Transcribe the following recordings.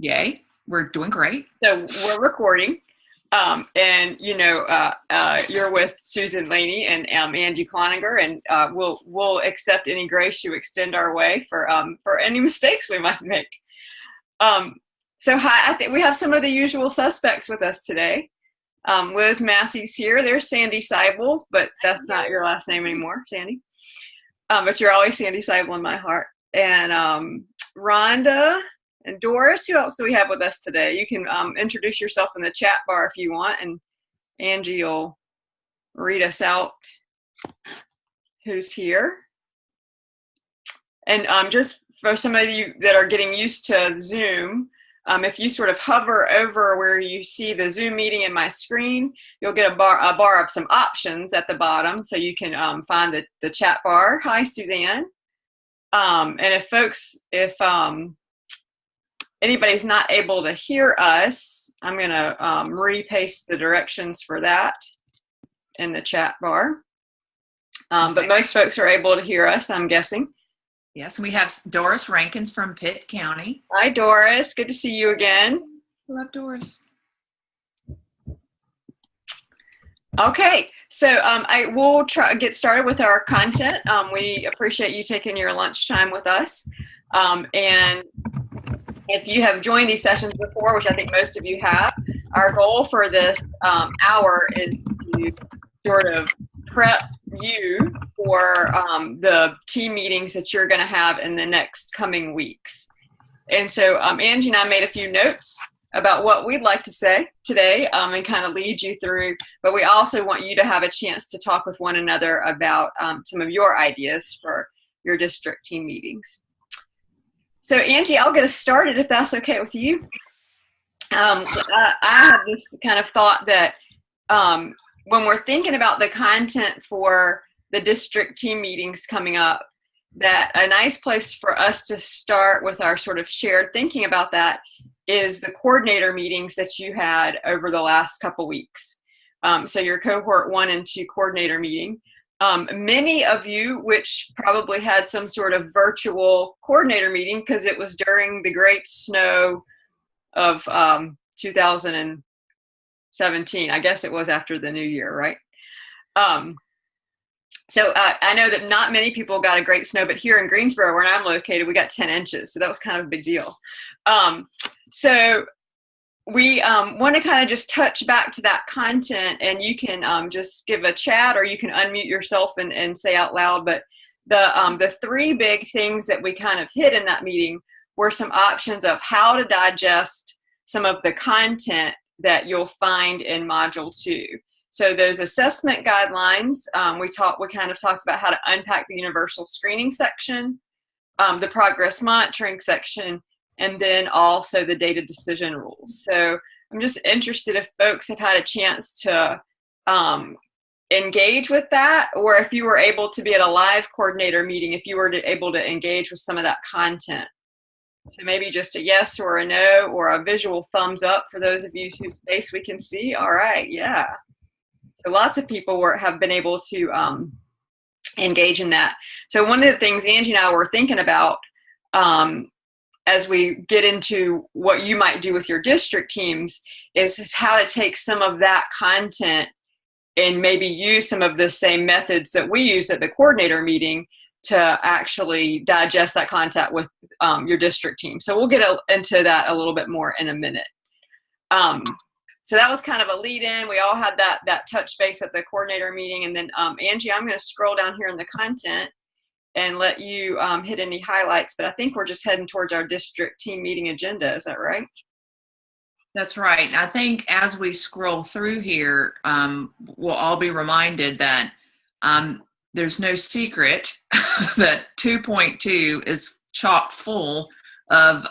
Yay. We're doing great. So we're recording. And you're with Susan Laney and Angie Cloninger, and we'll accept any grace you extend our way for any mistakes we might make. So hi, I think we have some of the usual suspects with us today. Liz Massey's here. There's Sandy Seibel, but that's not your last name anymore, Sandy. But you're always Sandy Seibel in my heart. And Rhonda and Doris. Who else do we have with us today? You can introduce yourself in the chat bar if you want, and Angie will read us out who's here. And just for some of you that are getting used to Zoom, if you sort of hover over where you see the Zoom meeting in my screen, you'll get a bar of some options at the bottom, so you can find the chat bar. Hi, Suzanne. And if anybody's not able to hear us, I'm going to repaste the directions for that in the chat bar. But most folks are able to hear us, I'm guessing. Yes, we have Doris Rankins from Pitt County. Hi, Doris. Good to see you again. Love Doris. Okay, so I will get started with our content. We appreciate you taking your lunchtime with us. And if you have joined these sessions before, which I think most of you have, our goal for this hour is to sort of prep you for the team meetings that you're going to have in the next coming weeks. And so Angie and I made a few notes about what we'd like to say today and kind of lead you through, but we also want you to have a chance to talk with one another about some of your ideas for your district team meetings. So Angie, I'll get us started if that's okay with you. I have this kind of thought that when we're thinking about the content for the district team meetings coming up, that a nice place for us to start with our sort of shared thinking about that is the coordinator meetings that you had over the last couple weeks. So your cohort 1 and 2 coordinator meeting. Many of you, which probably had some sort of virtual coordinator meeting because it was during the great snow of 2017. I guess it was after the new year, right? So I know that not many people got a great snow, but here in Greensboro, where I'm located, we got 10 inches. So that was kind of a big deal. So we want to kind of just touch back to that content, and you can just give a chat, or you can unmute yourself and say out loud. But the 3 big things that we kind of hit in that meeting were some options of how to digest some of the content that you'll find in Module 2. So those assessment guidelines, we kind of talked about how to unpack the universal screening section, the progress monitoring section, and then also the data decision rules. So I'm just interested if folks have had a chance to engage with that, or if you were able to be at a live coordinator meeting, if you were able to engage with some of that content. So maybe just a yes or a no, or a visual thumbs up for those of you whose face we can see. All right, yeah. So lots of people have been able to engage in that. So one of the things Angie and I were thinking about as we get into what you might do with your district teams is how to take some of that content and maybe use some of the same methods that we used at the coordinator meeting to actually digest that content with your district team. So we'll get into that a little bit more in a minute. So that was kind of a lead in. We all had that touch base at the coordinator meeting. And then Angie, I'm going to scroll down here in the content and let you hit any highlights. But I think we're just heading towards our district team meeting agenda. Is that right? That's right. I think as we scroll through here, we'll all be reminded that there's no secret that 2.2 is chock full of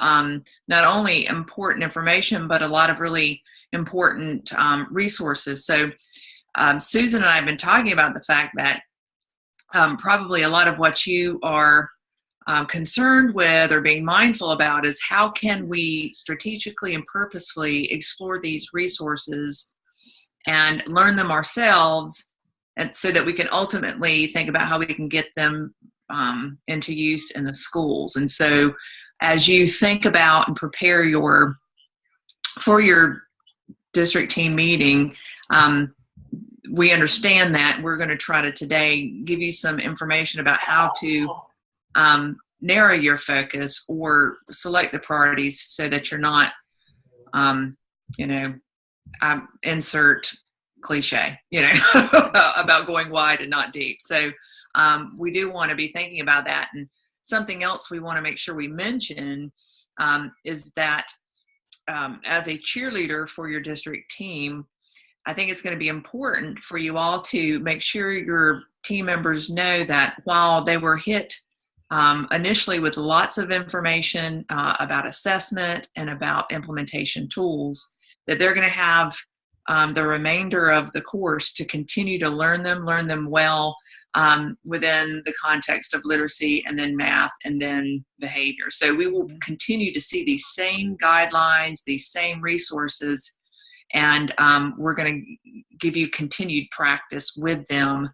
not only important information, but a lot of really important resources. So Susan and I have been talking about the fact that probably a lot of what you are concerned with or being mindful about is how can we strategically and purposefully explore these resources and learn them ourselves, and so that we can ultimately think about how we can get them into use in the schools. And so as you think about and prepare your for your district team meeting, we understand that we're going to try to today give you some information about how to narrow your focus or select the priorities so that you're not, insert cliche, about going wide and not deep. So we do want to be thinking about that. And something else we want to make sure we mention is that as a cheerleader for your district team, I think it's going to be important for you all to make sure your team members know that while they were hit initially with lots of information about assessment and about implementation tools, that they're going to have the remainder of the course to continue to learn them well within the context of literacy and then math and then behavior. So we will continue to see these same guidelines, these same resources, and we're going to give you continued practice with them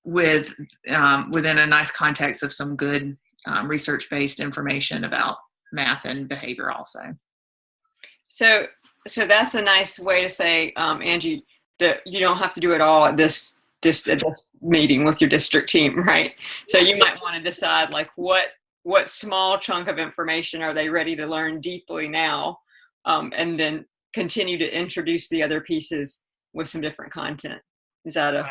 within a nice context of some good research-based information about math and behavior also. So that's a nice way to say, Angie, that you don't have to do it all at this meeting with your district team, right? So you might want to decide like what small chunk of information are they ready to learn deeply now, and then continue to introduce the other pieces with some different content. Is that a...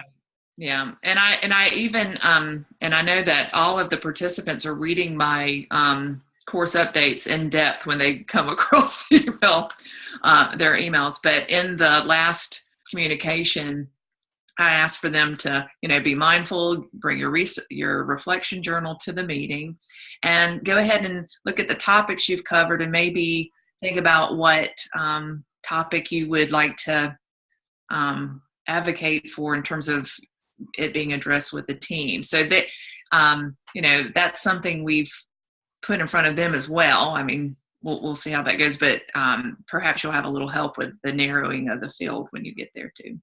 Yeah, and I even and I know that all of the participants are reading my course updates in depth when they come across their emails. But in the last communication, I asked for them to, be mindful, bring your reflection journal to the meeting, and go ahead and look at the topics you've covered, and maybe think about what topic you would like to advocate for in terms of it being addressed with the team. So that, that's something we've put in front of them as well. I mean, we'll see how that goes, but perhaps you'll have a little help with the narrowing of the field when you get there too.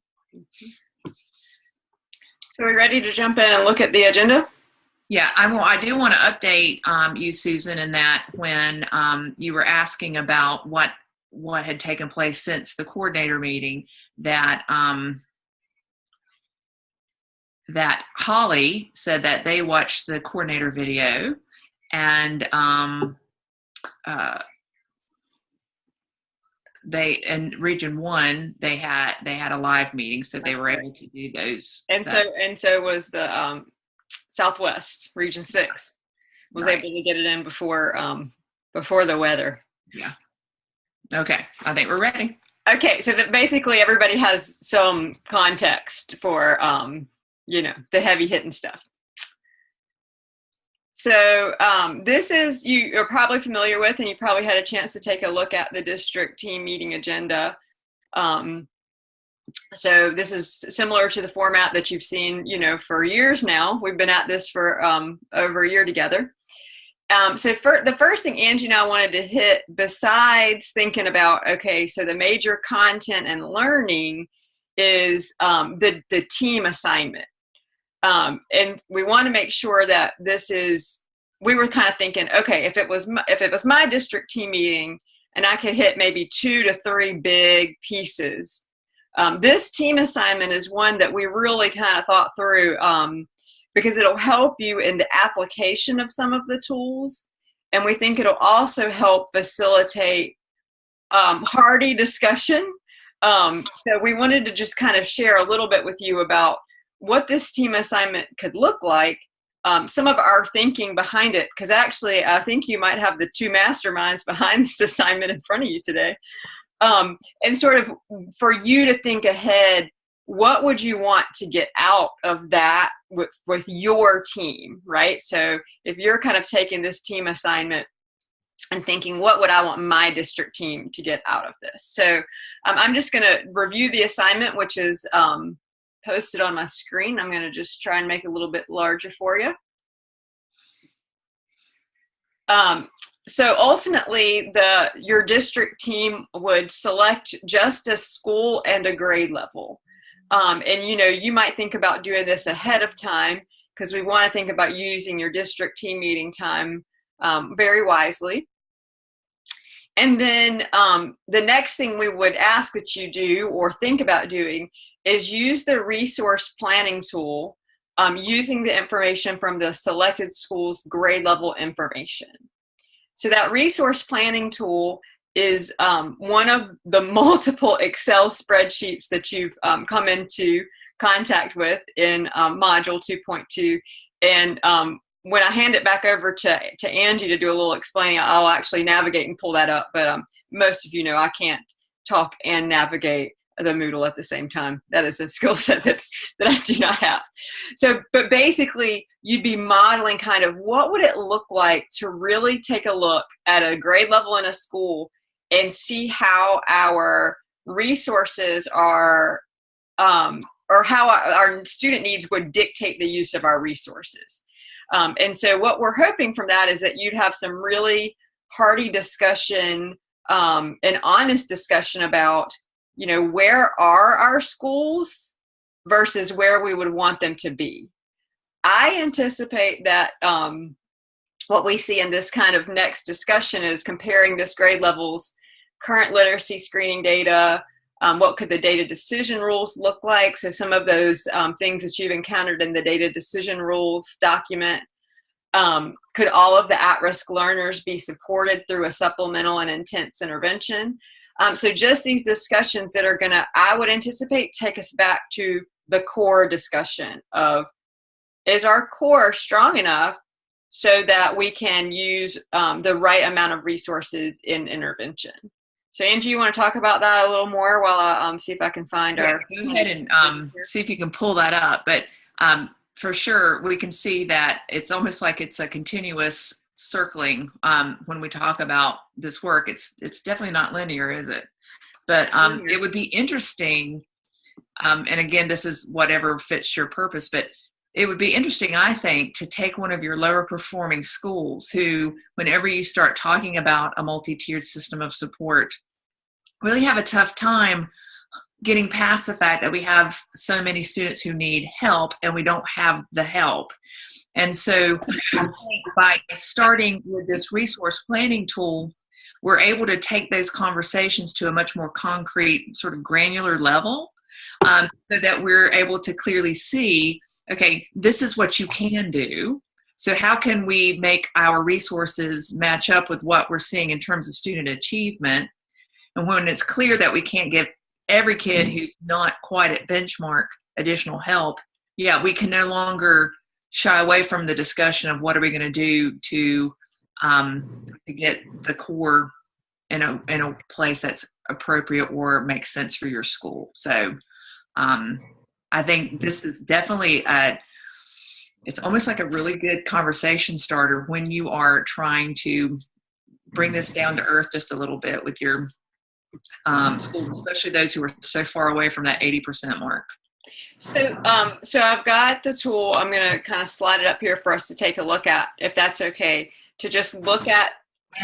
So are we ready to jump in and look at the agenda? Yeah, I do want to update you, Susan, in that when you were asking about what had taken place since the coordinator meeting, that that Holly said that they watched the coordinator video, and they, in Region 1, they had a live meeting, so they were able to do those. And so was the Southwest Region 6 was right. able to get it in before the weather. Yeah. Okay, I think we're ready. Okay, so that basically everybody has some context for the heavy hitting stuff. So this is, you're probably familiar with, and you probably had a chance to take a look at the district team meeting agenda. So this is similar to the format that you've seen, for years now. We've been at this for over a year together. So the first thing Angie and I wanted to hit, besides thinking about, okay, so the major content and learning is the team assignment. And we want to make sure that we were kind of thinking, okay, if it was my district team meeting and I could hit maybe 2 to 3 big pieces, this team assignment is one that we really kind of thought through, because it'll help you in the application of some of the tools. And we think it'll also help facilitate hearty discussion. So we wanted to just kind of share a little bit with you about what this team assignment could look like, some of our thinking behind it, because actually I think you might have the 2 masterminds behind this assignment in front of you today. And sort of for you to think ahead, what would you want to get out of that with your team, right? So if you're kind of taking this team assignment and thinking, what would I want my district team to get out of this? So I'm just going to review the assignment, which is posted on my screen. I'm going to just try and make it a little bit larger for you. So ultimately, your district team would select just a school and a grade level. And you might think about doing this ahead of time, because we want to think about using your district team meeting time very wisely. And then the next thing we would ask that you do or think about doing is use the resource planning tool using the information from the selected school's grade level information. So that resource planning tool is one of the multiple Excel spreadsheets that you've come into contact with in module 2.2. And when I hand it back over to Angie to do a little explaining, I'll actually navigate and pull that up. But most of you know I can't talk and navigate the Moodle at the same time. That is a skill set that I do not have. So, but basically, you'd be modeling kind of what would it look like to really take a look at a grade level in a school and see how our resources are, or how our student needs would dictate the use of our resources. And so what we're hoping from that is that you'd have some really hearty discussion and honest discussion about, you know, where are our schools versus where we would want them to be. I anticipate that what we see in this kind of next discussion is comparing this grade level's current literacy screening data. What could the data decision rules look like? So some of those things that you've encountered in the data decision rules document. Could all of the at-risk learners be supported through a supplemental and intense intervention? So just these discussions that are gonna, I would anticipate, take us back to the core discussion of, is our core strong enough so that we can use the right amount of resources in intervention? So Angie, you want to talk about that a little more while I see if I can find our... Go ahead and see if you can pull that up. But for sure, we can see that it's almost like it's a continuous circling when we talk about this work. It's definitely not linear, is it? But it would be interesting, and again, this is whatever fits your purpose, but it would be interesting, I think, to take one of your lower performing schools who, whenever you start talking about a multi-tiered system of support, really have a tough time getting past the fact that we have so many students who need help and we don't have the help. And so I think by starting with this resource planning tool, we're able to take those conversations to a much more concrete, sort of granular level, so that we're able to clearly see, okay, this is what you can do. So how can we make our resources match up with what we're seeing in terms of student achievement? And when it's clear that we can't give every kid who's not quite at benchmark additional help, yeah, we can no longer shy away from the discussion of what are we going to do to get the core in a place that's appropriate or makes sense for your school. So I think this is definitely it's almost like a really good conversation starter when you are trying to bring this down to earth just a little bit with your schools, especially those who are so far away from that 80% mark. So I've got the tool. I'm going to kind of slide it up here for us to take a look at, if that's okay, to just look at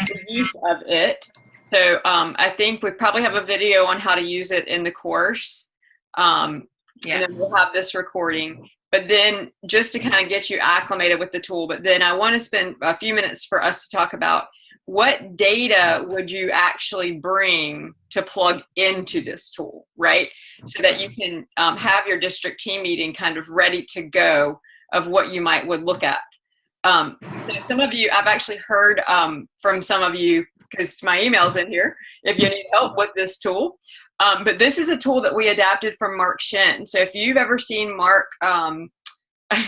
the use of it. So I think we probably have a video on how to use it in the course. And then we'll have this recording. But then just to kind of get you acclimated with the tool, but then I want to spend a few minutes for us to talk about what data would you actually bring to plug into this tool, right? So that you can have your district team meeting kind of ready to go of what you would look at. So some of you, I've actually heard from some of you, because my email's in here, if you need help with this tool. But this is a tool that we adapted from Mark Shin. So if you've ever seen Mark, I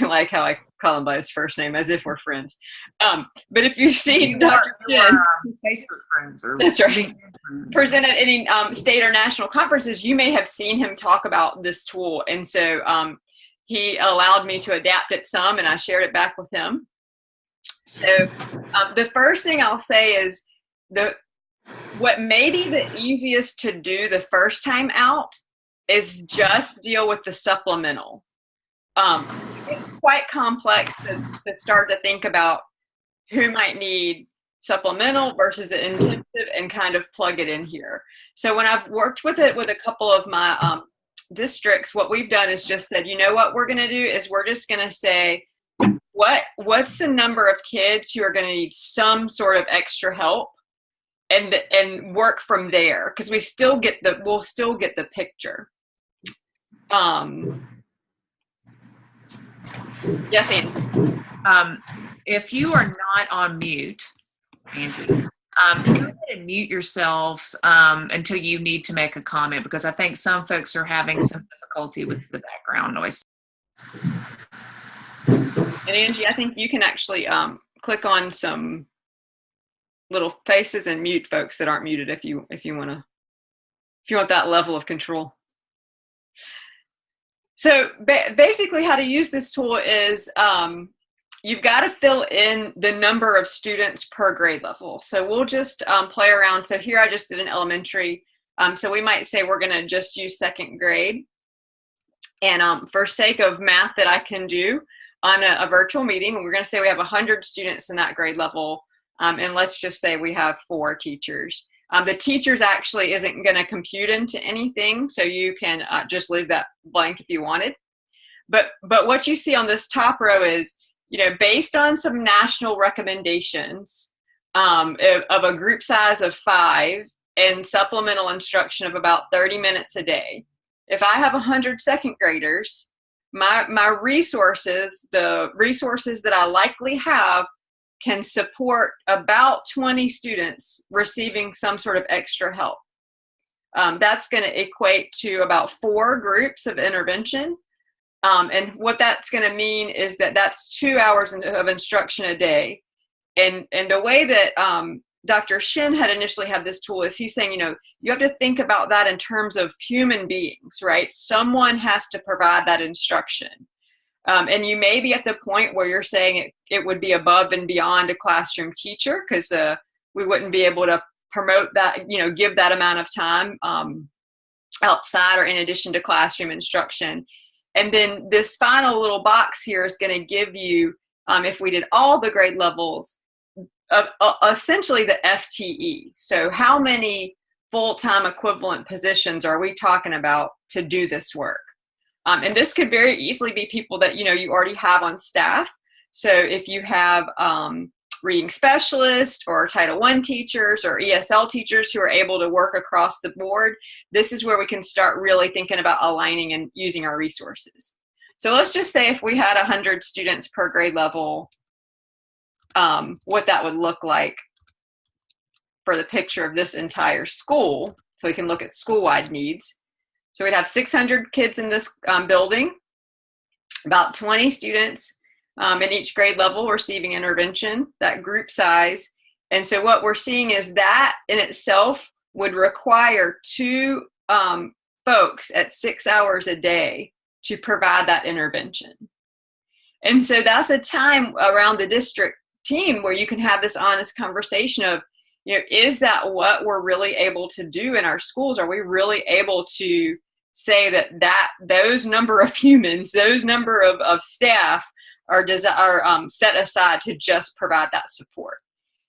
like how I call him by his first name as if we're friends. But if you've seen Dr. Shin, Facebook friends, or that's right, present at any state or national conferences, you may have seen him talk about this tool. And so he allowed me to adapt it some, and I shared it back with him. So the first thing I'll say is what may be the easiest to do the first time out is just deal with the supplemental. It's quite complex to start to think about who might need supplemental versus intensive and kind of plug it in here. So when I've worked with it with a couple of my districts, what we've done is just said, you know what we're going to do is we're just going to say, what's the number of kids who are going to need some sort of extra help? and work from there, because we'll still get the picture. Yes, Andy. If you are not on mute, Andy, go ahead and mute yourselves until you need to make a comment, because I think some folks are having some difficulty with the background noise. And Angie, I think you can actually click on some little faces and mute folks that aren't muted if you want that level of control. So basically, how to use this tool is you've got to fill in the number of students per grade level. So we'll just play around. So here I just did an elementary. So we might say we're going to just use second grade. And for sake of math that I can do on a virtual meeting, we're going to say we have 100 students in that grade level. And let's just say we have 4 teachers. The teachers actually isn't going to compute into anything, so you can just leave that blank if you wanted. But what you see on this top row is, based on some national recommendations of a group size of 5 and supplemental instruction of about 30 minutes a day, if I have 100 second graders, my resources, the resources that I likely have, can support about 20 students receiving some sort of extra help. That's going to equate to about 4 groups of intervention. And what that's going to mean is that that's 2 hours of instruction a day. And the way that Dr. Shin had initially had this tool is he's saying, you have to think about that in terms of human beings, right? Someone has to provide that instruction. And you may be at the point where you're saying it would be above and beyond a classroom teacher, because we wouldn't be able to promote that, give that amount of time outside or in addition to classroom instruction. And then this final little box here is going to give you, if we did all the grade levels, essentially the FTE. So how many full-time equivalent positions are we talking about to do this work? And this could very easily be people that, you already have on staff. So if you have reading specialists or Title I teachers or ESL teachers who are able to work across the board, this is where we can start really thinking about aligning and using our resources. So let's just say if we had 100 students per grade level, what that would look like for the picture of this entire school. So we can look at school-wide needs. So we'd have 600 kids in this building, about 20 students in each grade level receiving intervention, that group size. And so what we're seeing is that in itself would require 2 folks at 6 hours a day to provide that intervention. And so that's a time around the district team where you can have this honest conversation of, is that what we're really able to do in our schools? Are we really able to say that those number of humans, those number of staff are set aside to just provide that support?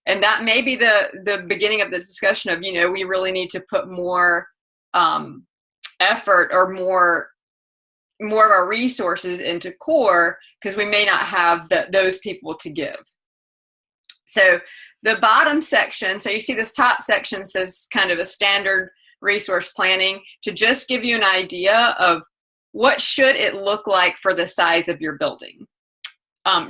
And that may be the beginning of the discussion of, we really need to put more effort or more of our resources into core, because we may not have those people to give. So the bottom section, so you see this top section says kind of a standard resource planning, to just give you an idea of what should it look like for the size of your building.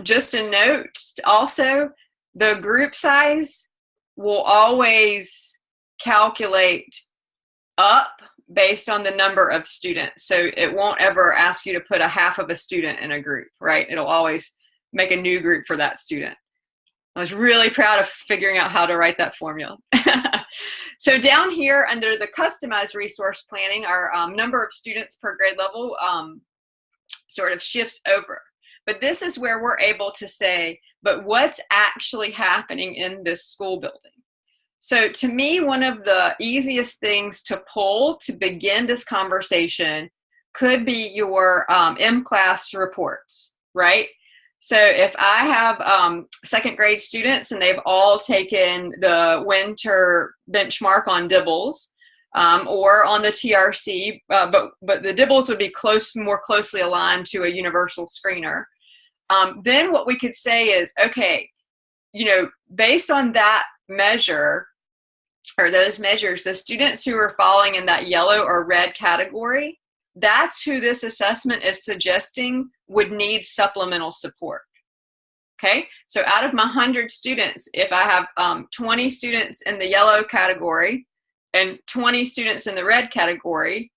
Just a note also, the group size will always calculate up based on the number of students. So it won't ever ask you to put a half of a student in a group, right? It'll always make a new group for that student. I was really proud of figuring out how to write that formula. So down here under the customized resource planning, our number of students per grade level sort of shifts over. But this is where we're able to say, but what's actually happening in this school building? So to me, one of the easiest things to pull to begin this conversation could be your M-class reports, right? So if I have second grade students and they've all taken the winter benchmark on DIBELS or on the TRC, but the DIBELS would be more closely aligned to a universal screener, then what we could say is, okay, based on that measure, or those measures, the students who are falling in that yellow or red category, that's who this assessment is suggesting would need supplemental support. Okay, so out of my 100 students, if I have 20 students in the yellow category and 20 students in the red category,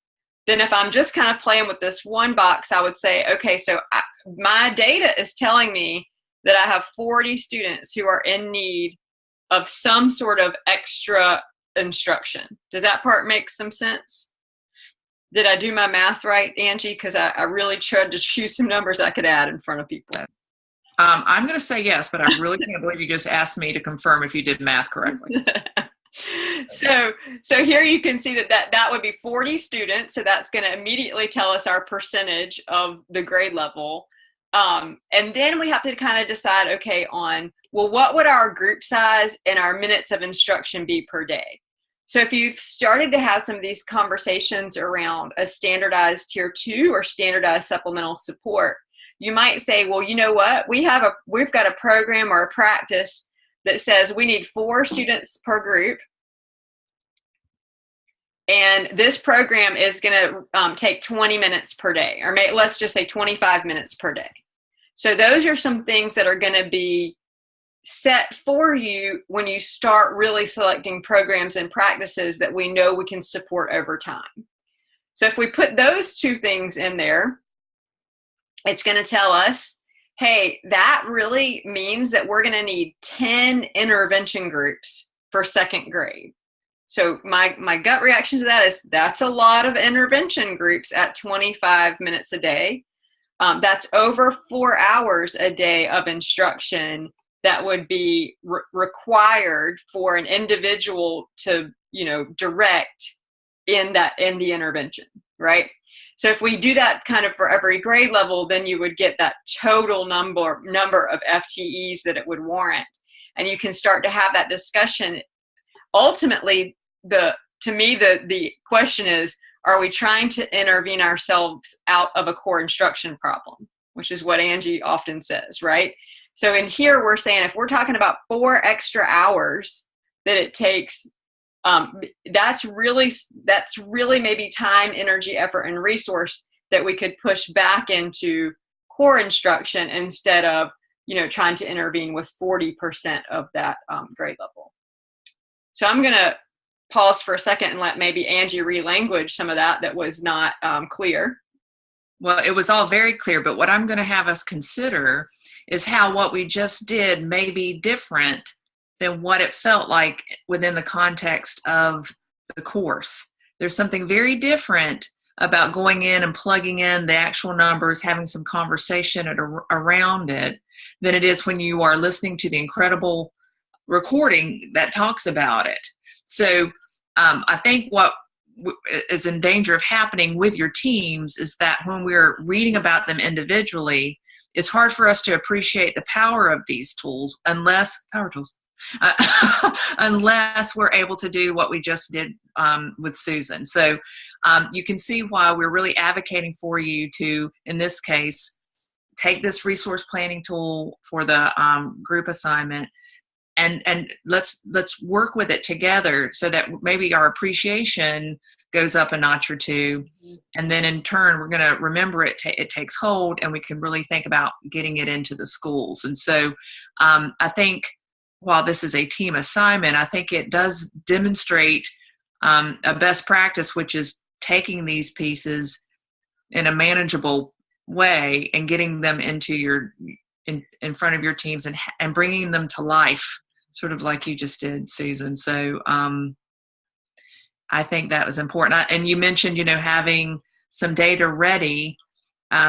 then if I'm just kind of playing with this one box, I would say, okay, so my data is telling me that I have 40 students who are in need of some sort of extra instruction. Does that part make some sense? Did I do my math right, Angie? Because I really tried to choose some numbers I could add in front of people. I'm going to say yes, but I really can't believe you just asked me to confirm if you did math correctly. So here you can see that would be 40 students. So that's going to immediately tell us our percentage of the grade level. And then we have to kind of decide, okay, on, well, what would our group size and our minutes of instruction be per day? So if you've started to have some of these conversations around a standardized tier 2 or standardized supplemental support, you might say, well, you know what, we've got a program or a practice that says we need 4 students per group. And this program is going to take 20 minutes per day, or let's just say 25 minutes per day. So those are some things that are going to be set for you when you start really selecting programs and practices that we know we can support over time. So if we put those 2 things in there, it's going to tell us, hey, that really means that we're going to need 10 intervention groups for 2nd grade. So my gut reaction to that is that's a lot of intervention groups at 25 minutes a day. That's over 4 hours a day of instruction that would be required for an individual to, direct in the intervention, right? So if we do that kind of for every grade level, then you would get that total number of FTEs that it would warrant. And you can start to have that discussion. Ultimately, to me, the question is, are we trying to intervene ourselves out of a core instruction problem, which is what Angie often says, right? So in here, we're saying if we're talking about 4 extra hours that it takes, that's really maybe time, energy, effort, and resource that we could push back into core instruction instead of, trying to intervene with 40% of that grade level. So I'm going to pause for a second and let maybe Angie re-language some of that was not clear. Well, it was all very clear, but what I'm going to have us consider is how what we just did may be different than what it felt like within the context of the course. There's something very different about going in and plugging in the actual numbers, having some conversation around it, than it is when you are listening to the incredible recording that talks about it. So I think what is in danger of happening with your teams is that when we're reading about them individually, it's hard for us to appreciate the power of these tools unless we're able to do what we just did with Susan. So you can see why we're really advocating for you to, in this case, take this resource planning tool for the group assignment and let's work with it together so that maybe our appreciation goes up a notch or 2. And then in turn, we're going to remember it takes hold, and we can really think about getting it into the schools. And so I think while this is a team assignment, I think it does demonstrate a best practice, which is taking these pieces in a manageable way and getting them into in front of your teams and bringing them to life, sort of like you just did, Susan. So I think that was important. And you mentioned, having some data ready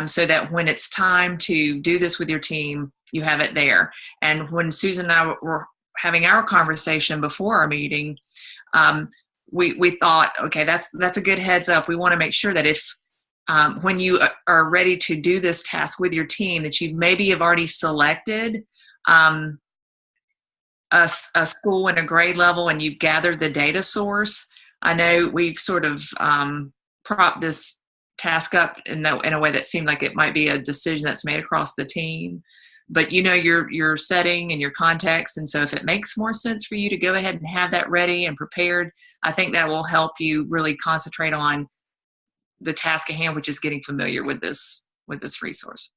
so that when it's time to do this with your team, you have it there. And when Susan and I were having our conversation before our meeting, we thought, okay, that's a good heads up. We want to make sure that if when you are ready to do this task with your team, that you maybe have already selected a school and a grade level, and you've gathered the data source. I know we've sort of propped this task up in a way that seemed like it might be a decision that's made across the team. but you know your setting and your context, and so if it makes more sense for you to go ahead and have that ready and prepared, I think that will help you really concentrate on the task at hand, which is getting familiar with this resource.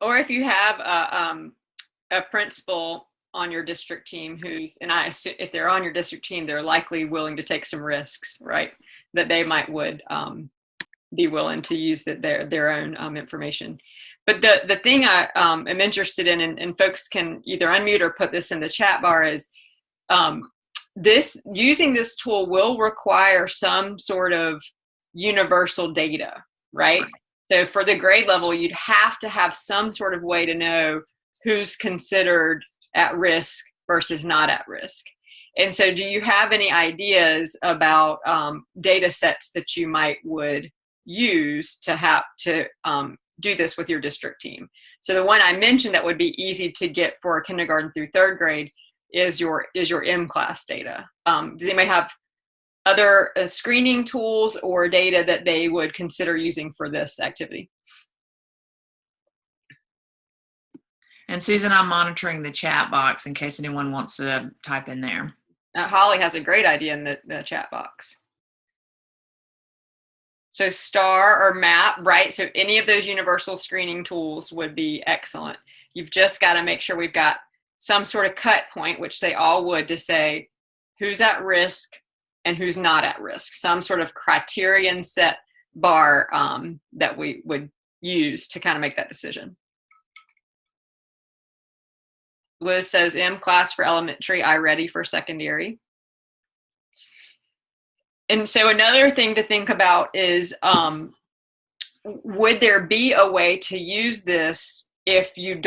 Or if you have a principal on your district team who's, and I assume if they're on your district team, they're likely willing to take some risks, right? That they would be willing to use their own information. But the thing I am interested in, and folks can either unmute or put this in the chat bar, is using this tool will require some sort of universal data, right? So for the grade level, you'd have to have some sort of way to know who's considered at risk versus not at risk. And so do you have any ideas about data sets that you would use to have to do this with your district team? So the one I mentioned that would be easy to get for kindergarten through third grade is your M-class data. Does anybody have other screening tools or data that they would consider using for this activity? And Susan, I'm monitoring the chat box in case anyone wants to type in there. Holly has a great idea in the chat box. So STAR or MAP, right? So any of those universal screening tools would be excellent. You've just got to make sure we've got some sort of cut point, which they all would, to say who's at risk and who's not at risk. Some sort of criterion set bar that we would use to kind of make that decision. Liz says M class for elementary, I ready for secondary. And so another thing to think about is, would there be a way to use this if you're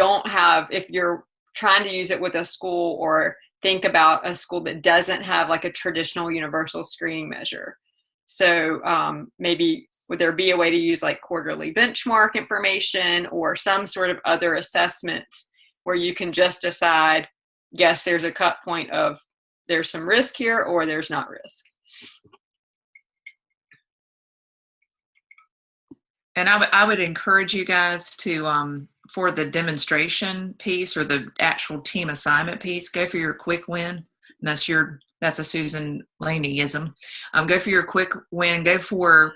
trying to use it with a school, or think about a school that doesn't have like a traditional universal screening measure? So maybe would there be a way to use like quarterly benchmark information or some sort of other assessments where you can just decide, yes, there's a cut point of there's some risk here or there's not risk? And I would encourage you guys to, for the demonstration piece or the actual team assignment piece, go for your quick win. And that's a Susan Laneyism. Go for your quick win. Go for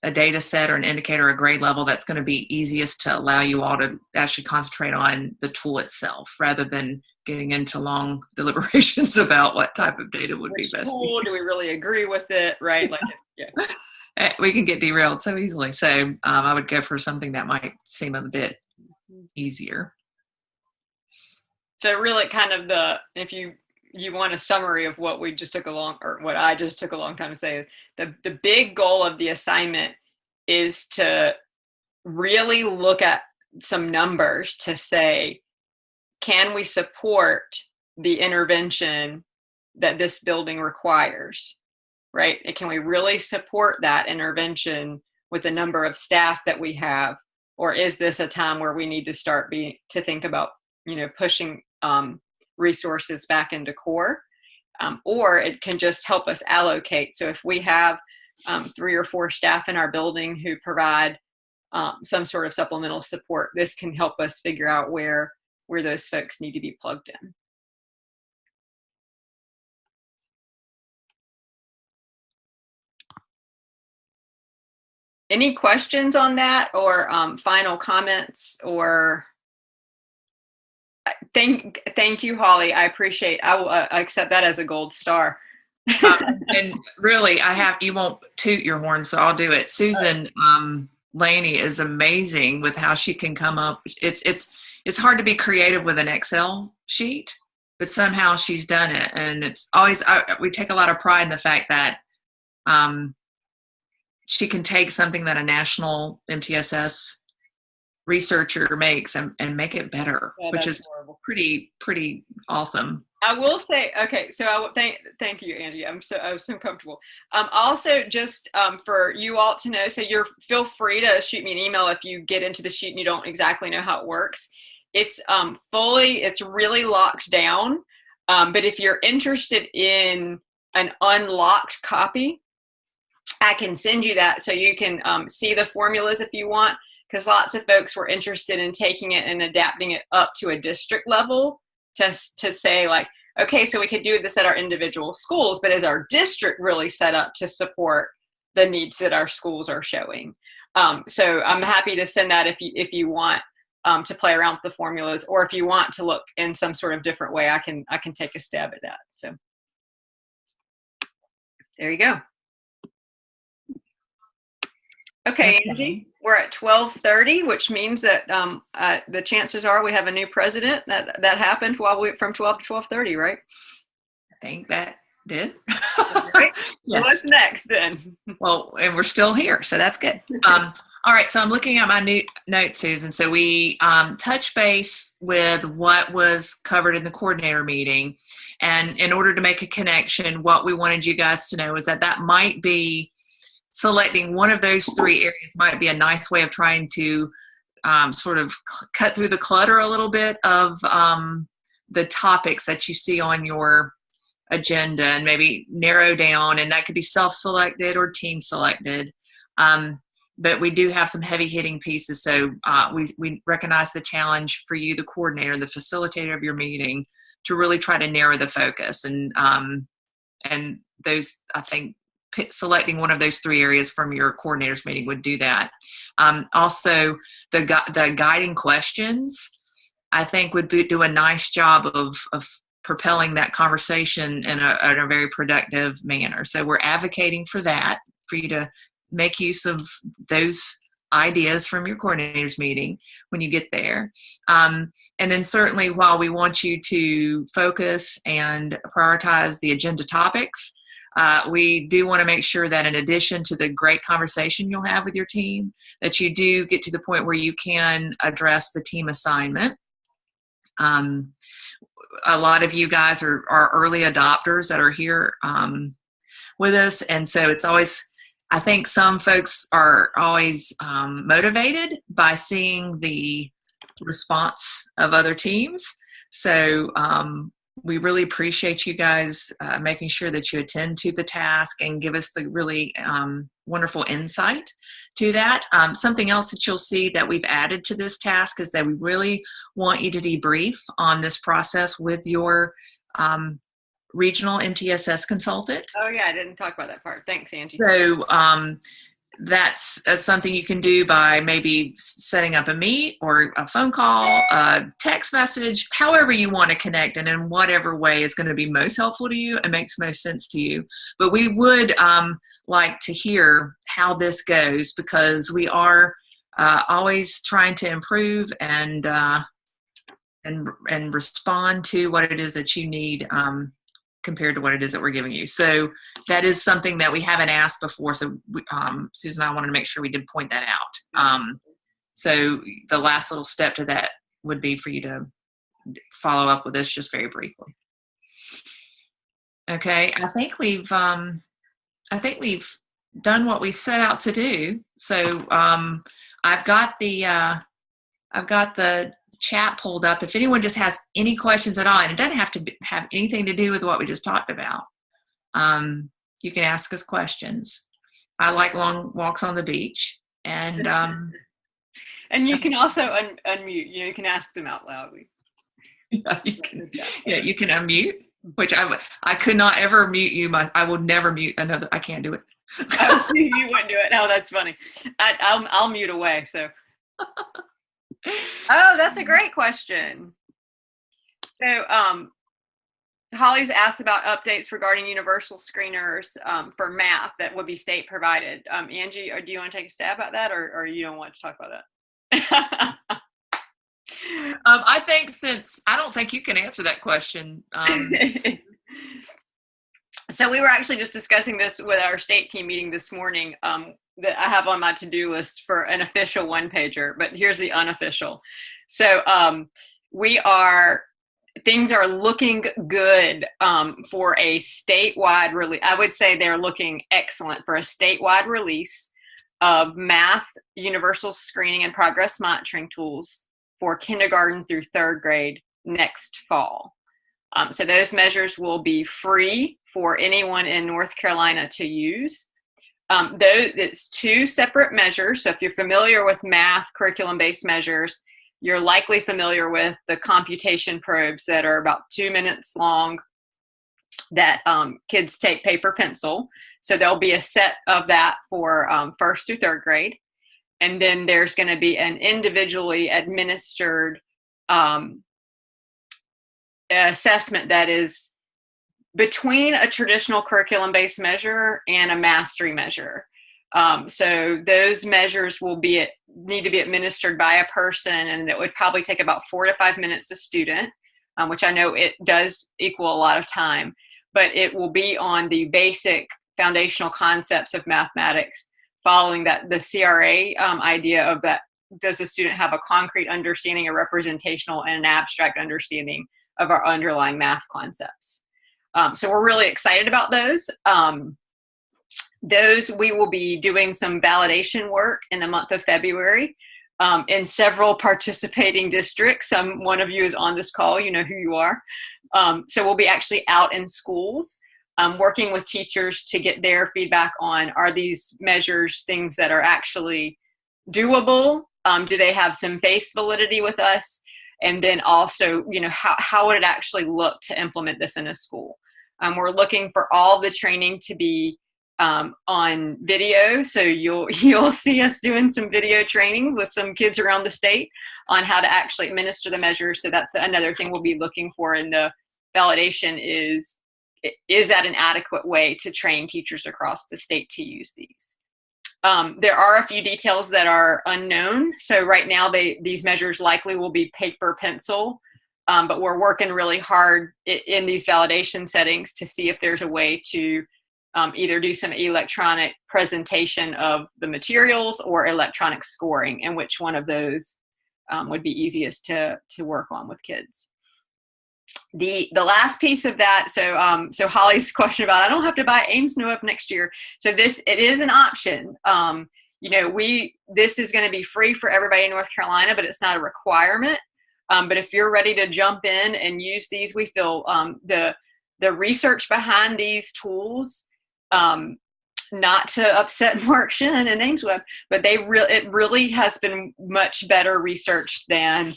a data set or an indicator or grade level that's going to be easiest to allow you all to actually concentrate on the tool itself, rather than getting into long deliberations about what type of data would be best. Tool, do we really agree with it, right? Like, yeah. We can get derailed so easily. So I would go for something that might seem a bit easier. So really kind of if you want a summary of what we just took what I just took a long time to say, the big goal of the assignment is to really look at some numbers to say, can we support the intervention that this building requires? Right? And can we really support that intervention with the number of staff that we have? Or is this a time where we need to start to think about, pushing resources back into core? Or it can just help us allocate. So if we have 3 or 4 staff in our building who provide some sort of supplemental support, this can help us figure out where those folks need to be plugged in. Any questions on that, or final comments? Or thank you, Holly. I appreciate. I will accept that as a gold star. And really, you won't toot your horn, so I'll do it. Susan Laney is amazing with how she can come up. It's hard to be creative with an Excel sheet, but somehow she's done it, and it's always we take a lot of pride in the fact that she can take something that a national MTSS researcher makes and make it better, which is horrible. pretty awesome. I will say, okay, so I will thank you, Angie. I'm so comfortable. Also, just for you all to know, so feel free to shoot me an email if you get into the sheet and you don't exactly know how it works. It's it's really locked down. But if you're interested in an unlocked copy, I can send you that so you can see the formulas if you want. because lots of folks were interested in taking it and adapting it up to a district level to say like, okay, so we could do this at our individual schools, but is our district really set up to support the needs that our schools are showing? So I'm happy to send that if you want to play around with the formulas, or if you want to look in some sort of different way, I can take a stab at that. So there you go. Okay, Angie, we're at 12:30, which means that the chances are we have a new president. That happened from 12 to 12:30, right? I think that did. Right? Yes. What's next then? Well, and we're still here, so that's good. All right, so I'm looking at my new notes, Susan. So we touched base with what was covered in the coordinator meeting. And in order to make a connection, what we wanted you guys to know is that might be selecting one of those three areas might be a nice way of trying to sort of cut through the clutter a little bit of the topics that you see on your agenda and maybe narrow down, and that could be self-selected or team selected. But we do have some heavy hitting pieces. So we recognize the challenge for you, the coordinator, the facilitator of your meeting, to really try to narrow the focus. And those, I think, selecting one of those three areas from your coordinators meeting would do that. Also, the guiding questions, I think, would do a nice job of propelling that conversation in a very productive manner. So we're advocating for that, for you to make use of those ideas from your coordinators meeting when you get there. And then certainly, while we want you to focus and prioritize the agenda topics, we do want to make sure that in addition to the great conversation you'll have with your team, that you do get to the point where you can address the team assignment. A lot of you guys are early adopters that are here with us. And so it's always, I think some folks are always motivated by seeing the response of other teams. So we really appreciate you guys making sure that you attend to the task and give us the really wonderful insight to that. Something else that you'll see that we've added to this task is that we really want you to debrief on this process with your regional MTSS consultant. Oh yeah, I didn't talk about that part. Thanks, Angie. So that's something you can do by maybe setting up a meet or a phone call, a text message, however you want to connect, and in whatever way is going to be most helpful to you and makes most sense to you. But we would like to hear how this goes, because we are always trying to improve and respond to what it is that you need compared to what it is that we're giving you. So that is something that we haven't asked before. So Susan and I wanted to make sure we did point that out. So the last little step to that would be for you to follow up with us just very briefly. Okay, I think we've done what we set out to do. So I've got the chat pulled up. If anyone just has any questions at all, and it doesn't have to have anything to do with what we just talked about, you can ask us questions. I like long walks on the beach, and and you can also unmute. You can ask them out loudly. Yeah, you can unmute, which I could not ever mute you. I will never mute another. I can't do it. Oh, you wouldn't do it. Oh, that's funny. I'll mute away. So. Oh, that's a great question. So Holly's asked about updates regarding universal screeners for math that would be state provided. Angie, do you want to take a stab at that, or you don't want to talk about that? I think, since I don't think you can answer that question. So we were actually just discussing this with our state team meeting this morning, that I have on my to-do list for an official one-pager, but here's the unofficial. So things are looking good for a statewide release. I would say they're looking excellent for a statewide release of math universal screening and progress monitoring tools for kindergarten through third grade next fall. So those measures will be free for anyone in North Carolina to use. Though it's 2 separate measures. So if you're familiar with math curriculum-based measures, you're likely familiar with the computation probes that are about 2 minutes long that kids take paper pencil. So there'll be a set of that for 1st through 3rd grade. And then there's going to be an individually administered assessment that is between a traditional curriculum-based measure and a mastery measure. So those measures will need to be administered by a person, and it would probably take about 4 to 5 minutes a student, which I know it does equal a lot of time, but it will be on the basic foundational concepts of mathematics, following that the CRA idea of that, does the student have a concrete understanding, a representational, and an abstract understanding of our underlying math concepts. So we're really excited about those. Those we will be doing some validation work in the month of February in several participating districts. One of you is on this call, you know who you are. So we'll be actually out in schools working with teachers to get their feedback on, are these measures things that are actually doable? Do they have some face validity with us? And then also, how would it actually look to implement this in a school? We're looking for all the training to be on video. So you'll see us doing some video training with some kids around the state on how to actually administer the measures. So that's another thing we'll be looking for in the validation is that an adequate way to train teachers across the state to use these? There are a few details that are unknown. So right now, these measures likely will be paper pencil, but we're working really hard in these validation settings to see if there's a way to either do some electronic presentation of the materials or electronic scoring, and which one of those would be easiest to work on with kids. The last piece of that, so Holly's question about, I don't have to buy Ames NoUp next year. So it is an option. This is going to be free for everybody in North Carolina, but it's not a requirement. But if you're ready to jump in and use these, we feel the research behind these tools, not to upset Mark Shin and AimsWeb, but it really has been much better researched than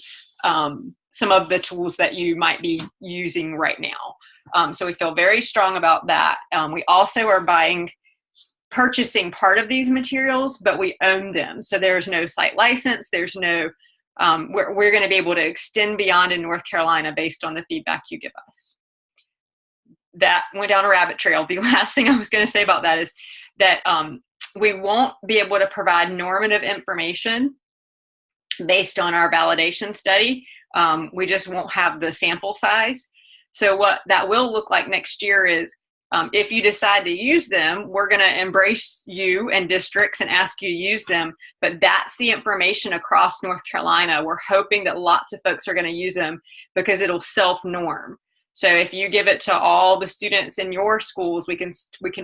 some of the tools that you might be using right now. So we feel very strong about that. We also are purchasing part of these materials, but we own them. So there's no site license. There's no, we're going to be able to extend beyond in North Carolina based on the feedback you give us. That went down a rabbit trail. The last thing I was going to say about that is that we won't be able to provide normative information based on our validation study. We just won't have the sample size. So what that will look like next year is if you decide to use them, we're going to embrace you and districts and ask you to use them. But that's the information across North Carolina. We're hoping that lots of folks are going to use them because it'll self-norm. So if you give it to all the students in your schools, we can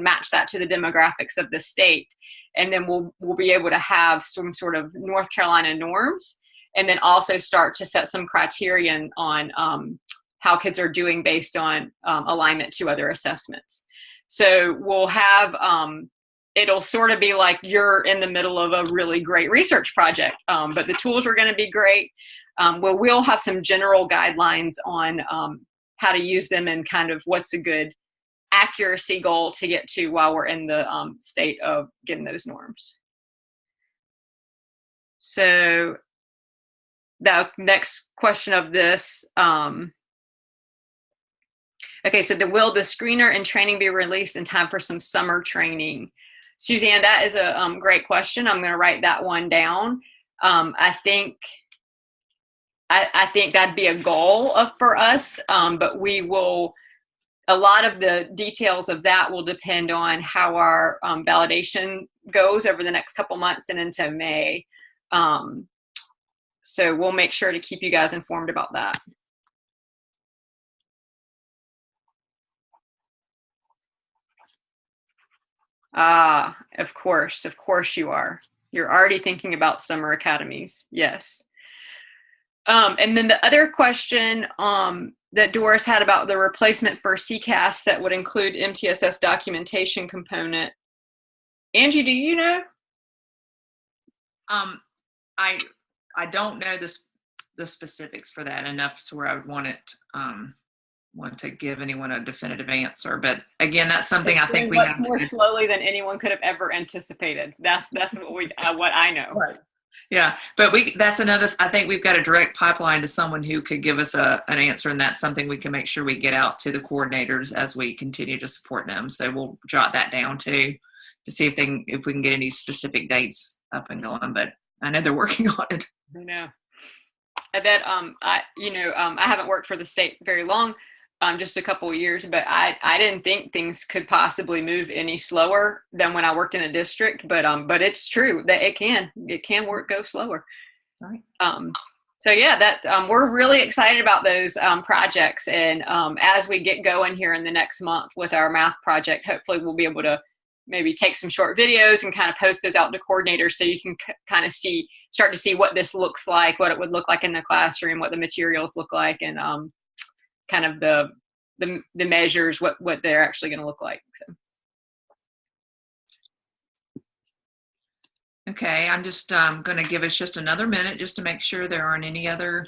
match that to the demographics of the state. And then we'll be able to have some sort of North Carolina norms, and then also start to set some criterion on how kids are doing based on alignment to other assessments. So we'll have, it'll sort of be like you're in the middle of a really great research project, but the tools are going to be great. We'll have some general guidelines on how to use them and kind of what's a good accuracy goal to get to while we're in the state of getting those norms. So the next question of this, okay, so will the screener and training be released in time for some summer training? Suzanne, that is a great question. I'm going to write that one down. I think that'd be a goal for us, but we will, a lot of the details of that will depend on how our validation goes over the next couple months and into May. So we'll make sure to keep you guys informed about that. Of course you are. You're already thinking about summer academies. Yes. And then the other question that Doris had about the replacement for CCAS that would include MTSS documentation component Angie, do you know? Um, I don't know the specifics for that enough to where I would want to give anyone a definitive answer. But again, that's something I think we much have more to, slowly than anyone could have ever anticipated. That's what I know. right. Yeah, but that's another, I think we've got a direct pipeline to someone who could give us an answer, and that's something we can make sure we get out to the coordinators as we continue to support them. So we'll jot that down too, to see if we can get any specific dates up and going, but I know they're working on it. I know. I bet I haven't worked for the state very long, just a couple of years, but I didn't think things could possibly move any slower than when I worked in a district. But it's true that it can go slower. Right. So yeah, that we're really excited about those projects, and as we get going here in the next month with our math project, hopefully we'll be able to maybe take some short videos and kind of post those out to coordinators so you can kind of start to see what this looks like, what it would look like in the classroom, what the materials look like, and kind of the measures, what they're actually going to look like. So. Okay, I'm just going to give us just another minute just to make sure there aren't any other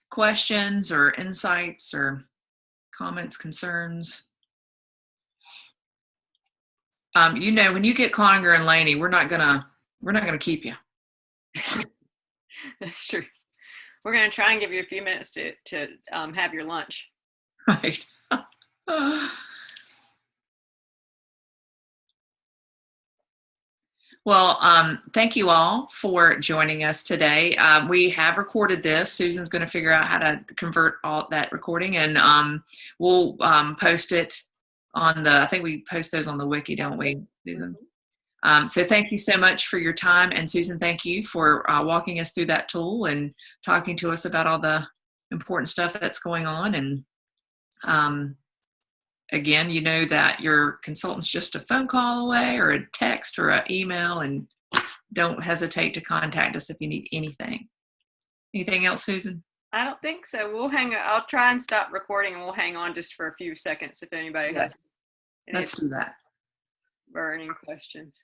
questions or insights or comments, concerns. When you get Cloninger and Laney, we're not gonna keep you. That's true. We're gonna try and give you a few minutes to have your lunch. Right. Well, thank you all for joining us today. We have recorded this. Susan's going to figure out how to convert all that recording, and we'll post it on I think we post those on the wiki, don't we, Susan? So thank you so much for your time. And Susan, thank you for walking us through that tool and talking to us about all the important stuff that's going on. And again, you know that your consultant's just a phone call away or a text or an email, and don't hesitate to contact us if you need anything. Anything else, Susan? I don't think so. I'll try and stop recording, and we'll hang on just for a few seconds if anybody has Let's do that. burning questions.